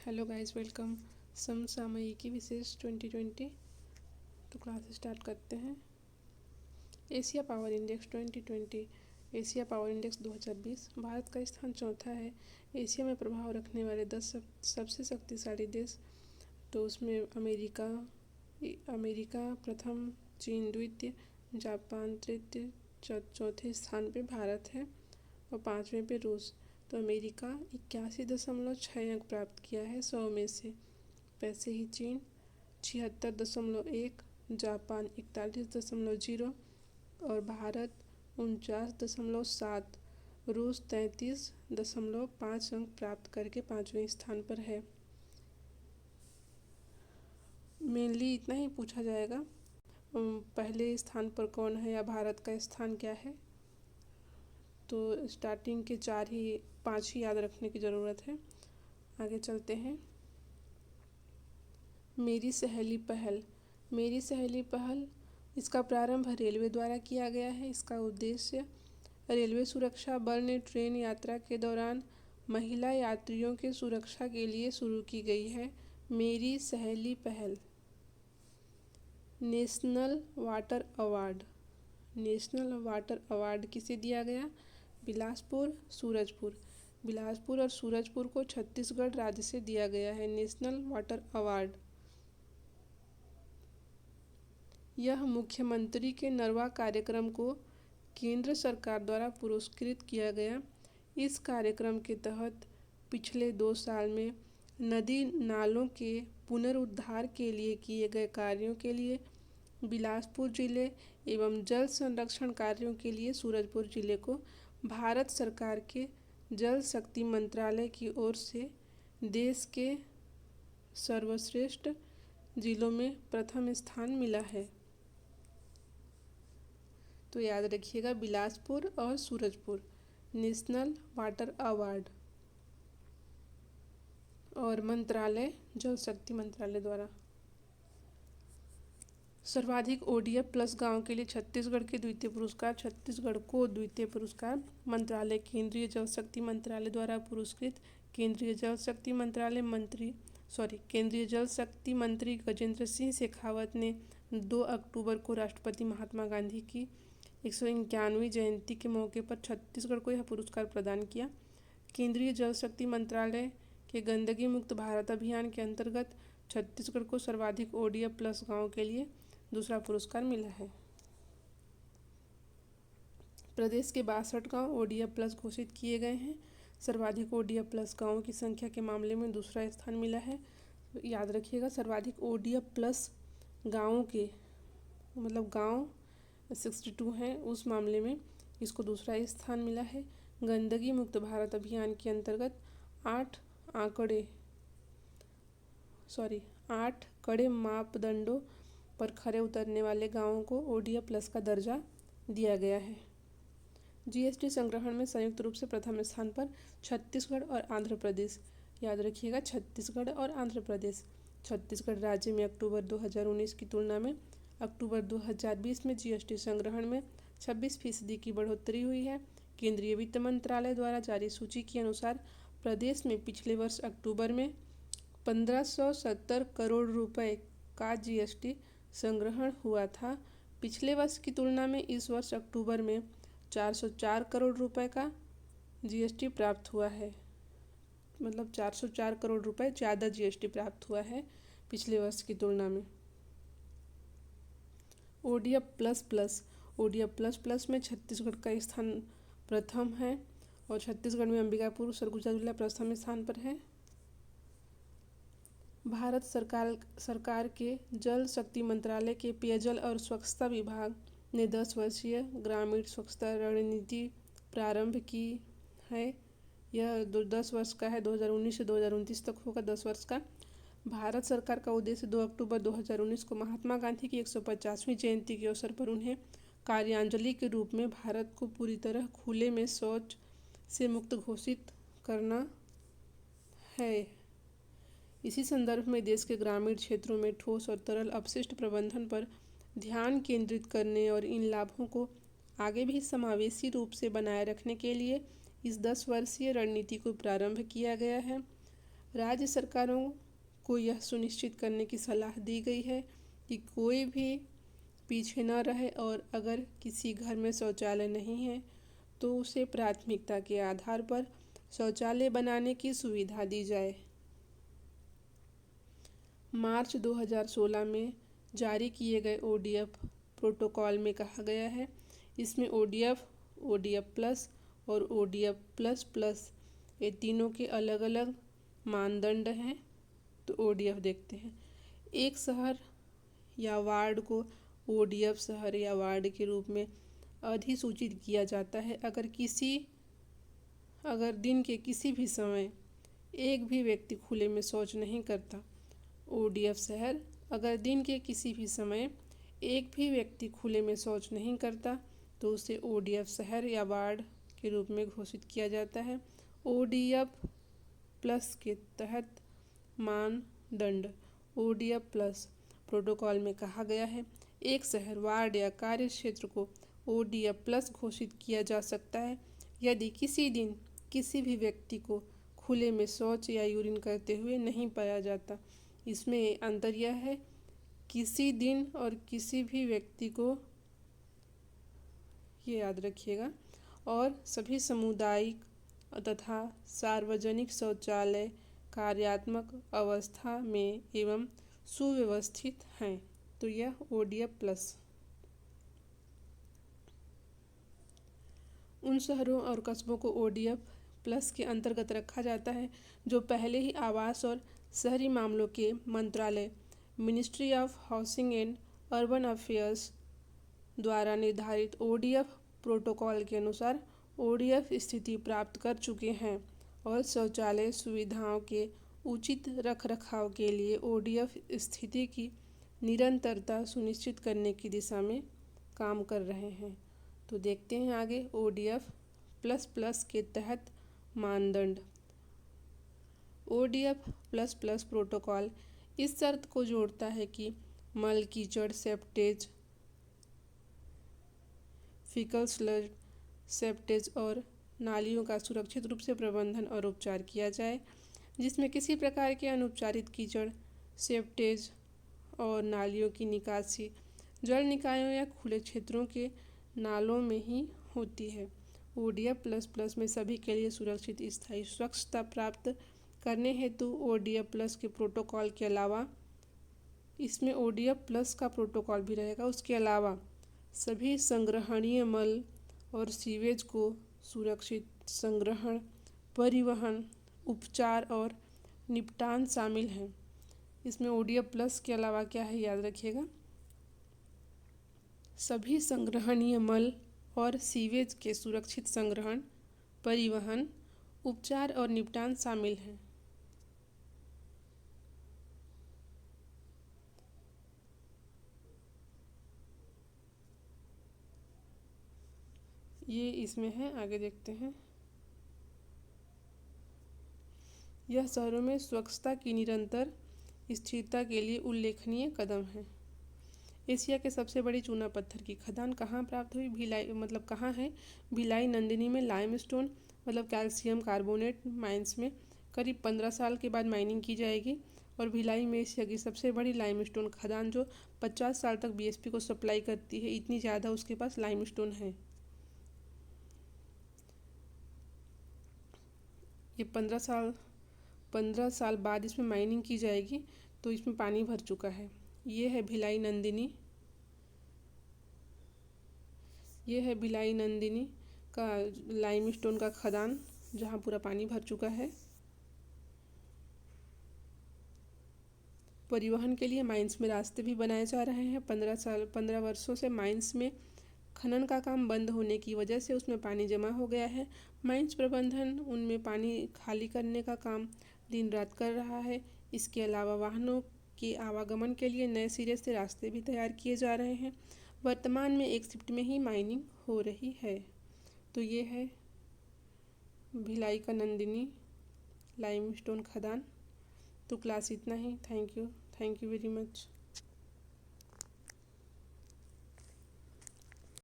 Hello guys, welcome. समसामयिकी विशेष 2020। तो क्लास स्टार्ट करते हैं। Asia power index 2020। Asia power index 2020। भारत का स्थान चौथा है एशिया में प्रभाव रखने वाले 10 सबसे शक्तिशाली देश। तो उसमें अमेरिका प्रथम, चीन द्वितीय, जापान तृतीय, चौथे स्थान पे भारत है और पाँचवें पे रूस। तो अमेरिका 81.6 अंक प्राप्त किया है 100 में से। वैसे ही चीन 76.1, जापान 41.0 और भारत 49.7, रूस 33.5 अंक प्राप्त करके पाँचवें स्थान पर है। मेनली इतना ही पूछा जाएगा, पहले स्थान पर कौन है या भारत का स्थान क्या है। तो स्टार्टिंग के 5 ही याद रखने की ज़रूरत है। आगे चलते हैं। मेरी सहेली पहल। मेरी सहेली पहल, इसका प्रारंभ रेलवे द्वारा किया गया है। इसका उद्देश्य रेलवे सुरक्षा बल ने ट्रेन यात्रा के दौरान महिला यात्रियों के सुरक्षा के लिए शुरू की गई है। मेरी सहेली पहल। National water award. National water award किसे दिया गया? बिलासपुर, सूरजपुर। बिलासपुर और सूरजपुर को छत्तीसगढ़ राज्य से दिया गया है नेशनल वाटर अवार्ड। यह मुख्यमंत्री के नरवा कार्यक्रम को केंद्र सरकार द्वारा पुरस्कृत किया गया। इस कार्यक्रम के तहत पिछले 2 साल में नदी नालों के पुनरुद्धार के लिए किए गए कार्यों के लिए बिलासपुर जिले एवं जल संरक्षण कार्यों के लिए सूरजपुर जिले को भारत सरकार के जल शक्ति मंत्रालय की ओर से देश के सर्वश्रेष्ठ जिलों में प्रथम स्थान मिला है। तो याद रखिएगा, बिलासपुर और सूरजपुर नेशनल वाटर अवार्ड और मंत्रालय जल शक्ति मंत्रालय द्वारा। सर्वाधिक ODF प्लस गांव के लिए छत्तीसगढ़ के द्वितीय पुरस्कार। छत्तीसगढ़ को द्वितीय पुरस्कार मंत्रालय केंद्रीय जल शक्ति मंत्रालय द्वारा पुरस्कृत। केंद्रीय जल शक्ति मंत्री गजेंद्र सिंह शेखावत ने 2 अक्टूबर को राष्ट्रपिता महात्मा गांधी की 191वीं जयंती के मौके पर छत्तीसगढ़ को यह पुरस्कार प्रदान किया। केंद्रीय जल शक्ति मंत्रालय के गंदगी मुक्त भारत अभियान के अंतर्गत छत्तीसगढ़ को सर्वाधिक ODF प्लस गाँव के लिए दूसरा पुरस्कार मिला है। प्रदेश के 62 गाँव ODF प्लस घोषित किए गए हैं। सर्वाधिक ODF प्लस गाँवों की संख्या के मामले में दूसरा स्थान मिला है। याद रखिएगा, सर्वाधिक ODF प्लस गाँवों के मतलब गाँव 62 हैं, उस मामले में इसको दूसरा स्थान मिला है। गंदगी मुक्त भारत अभियान के अंतर्गत 8 कड़े मापदंडों पर खरे उतरने वाले गांवों को ODF प्लस का दर्जा दिया गया है। GST संग्रहण में संयुक्त रूप से प्रथम स्थान पर छत्तीसगढ़ और आंध्र प्रदेश। याद रखिएगा, छत्तीसगढ़ और आंध्र प्रदेश। छत्तीसगढ़ राज्य में अक्टूबर 2019 की तुलना में अक्टूबर 2020 में GST संग्रहण में 26% की बढ़ोतरी हुई है। केंद्रीय वित्त मंत्रालय द्वारा जारी सूची के अनुसार प्रदेश में पिछले वर्ष अक्टूबर में 1570 करोड़ रुपए का GST संग्रहण हुआ था। पिछले वर्ष की तुलना में इस वर्ष अक्टूबर में 404 करोड़ रुपए का GST प्राप्त हुआ है। मतलब 404 करोड़ रुपए ज़्यादा GST प्राप्त हुआ है पिछले वर्ष की तुलना में। ODF प्लस में छत्तीसगढ़ का स्थान प्रथम है और छत्तीसगढ़ में अंबिकापुर सरगुजा जिला प्रथम स्थान पर है। भारत सरकार के जल शक्ति मंत्रालय के पेयजल और स्वच्छता विभाग ने 10 वर्षीय ग्रामीण स्वच्छता रणनीति प्रारंभ की है। यह 10 वर्ष का है, 2019 से 2029 तक होगा, 10 वर्ष का। भारत सरकार का उद्देश्य 2 अक्टूबर 2019 को महात्मा गांधी की 150वीं जयंती के अवसर पर उन्हें कार्यांजलि के रूप में भारत को पूरी तरह खुले में शौच से मुक्त घोषित करना है। इसी संदर्भ में देश के ग्रामीण क्षेत्रों में ठोस और तरल अपशिष्ट प्रबंधन पर ध्यान केंद्रित करने और इन लाभों को आगे भी समावेशी रूप से बनाए रखने के लिए इस 10 वर्षीय रणनीति को प्रारंभ किया गया है। राज्य सरकारों को यह सुनिश्चित करने की सलाह दी गई है कि कोई भी पीछे न रहे और अगर किसी घर में शौचालय नहीं है तो उसे प्राथमिकता के आधार पर शौचालय बनाने की सुविधा दी जाए। मार्च 2016 में जारी किए गए ओडीएफ प्रोटोकॉल में कहा गया है, इसमें ओडीएफ, ओडीएफ प्लस और ओडीएफ प्लस प्लस ये तीनों के अलग अलग मानदंड हैं। तो ओडीएफ देखते हैं। एक शहर या वार्ड को ओडीएफ शहर या वार्ड के रूप में अधिसूचित किया जाता है अगर दिन के किसी भी समय एक भी व्यक्ति खुले में शौच नहीं करता। ओडीएफ शहर अगर दिन के किसी भी समय एक भी व्यक्ति खुले में शौच नहीं करता तो उसे ओडीएफ शहर या वार्ड के रूप में घोषित किया जाता है। ओडीएफ प्लस के तहत मानदंड। ओडीएफ प्लस प्रोटोकॉल में कहा गया है, एक शहर, वार्ड या कार्य क्षेत्र को ओडीएफ प्लस घोषित किया जा सकता है यदि किसी दिन किसी भी व्यक्ति को खुले में शौच या यूरिन करते हुए नहीं पाया जाता। इसमें अंतर यह है, किसी दिन और किसी भी व्यक्ति को, ये याद रखिएगा। और सभी सामुदायिक तथा सार्वजनिक शौचालय कार्यात्मक अवस्था में एवं सुव्यवस्थित हैं। तो यह ओडीएफ प्लस उन शहरों और कस्बों को ओडीएफ प्लस के अंतर्गत रखा जाता है जो पहले ही आवास और शहरी मामलों के मंत्रालय ministry of housing and urban affairs द्वारा निर्धारित ओडीएफ प्रोटोकॉल के अनुसार ओडीएफ स्थिति प्राप्त कर चुके हैं और शौचालय सुविधाओं के उचित रखरखाव के लिए ओडीएफ स्थिति की निरंतरता सुनिश्चित करने की दिशा में काम कर रहे हैं। तो देखते हैं आगे ओडीएफ प्लस प्लस के तहत मानदंड। ओडीएफ प्लस प्लस प्रोटोकॉल इस शर्त को जोड़ता है कि मल, कीचड़, सेप्टेज, फीकल स्लज, सेप्टेज और नालियों का सुरक्षित रूप से प्रबंधन और उपचार किया जाए, जिसमें किसी प्रकार के अनुपचारित कीचड़, सेप्टेज और नालियों की निकासी जल निकायों या खुले क्षेत्रों के नालों में ही होती है। ओडीएफ प्लस प्लस में सभी के लिए सुरक्षित स्थायी स्वच्छता प्राप्त करने हेतु ओडीएफ प्लस के प्रोटोकॉल के अलावा इसमें ओडीएफ प्लस का प्रोटोकॉल भी रहेगा। उसके अलावा सभी संग्रहणीय मल और सीवेज को सुरक्षित संग्रहण, परिवहन, उपचार और निपटान शामिल हैं। इसमें ओडीएफ प्लस के अलावा क्या है याद रखिएगा, सभी संग्रहणीय मल और सीवेज के सुरक्षित संग्रहण, परिवहन, उपचार और निपटान शामिल हैं। ये इसमें है, आगे देखते हैं। यह शहरों में स्वच्छता की निरंतर स्थिरता के लिए उल्लेखनीय कदम है। एशिया के सबसे बड़ी चूना पत्थर की खदान कहाँ प्राप्त हुई? भिलाई, मतलब कहाँ है? भिलाई नंदिनी में लाइमस्टोन मतलब कैल्शियम कार्बोनेट माइंस में करीब 15 साल के बाद माइनिंग की जाएगी और भिलाई में एशिया की सबसे बड़ी लाइमस्टोन खदान जो 50 साल तक बीएसपी को सप्लाई करती है, इतनी ज़्यादा उसके पास लाइमस्टोन है। ये 15 साल बाद इसमें माइनिंग की जाएगी तो इसमें पानी भर चुका है। ये है भिलाई नंदिनी, ये है भिलाई नंदिनी का लाइमस्टोन का खदान जहाँ पूरा पानी भर चुका है। परिवहन के लिए माइंस में रास्ते भी बनाए जा रहे हैं। 15 वर्षों से माइंस में खनन का काम बंद होने की वजह से उसमें पानी जमा हो गया है। माइंस प्रबंधन उनमें पानी खाली करने का काम दिन रात कर रहा है। इसके अलावा वाहनों के आवागमन के लिए नए सिरे से रास्ते भी तैयार किए जा रहे हैं। वर्तमान में एक शिफ्ट में ही माइनिंग हो रही है। तो ये है भिलाई का नंदिनी लाइमस्टोन खदान। तो क्लास इतना ही। Thank you very much.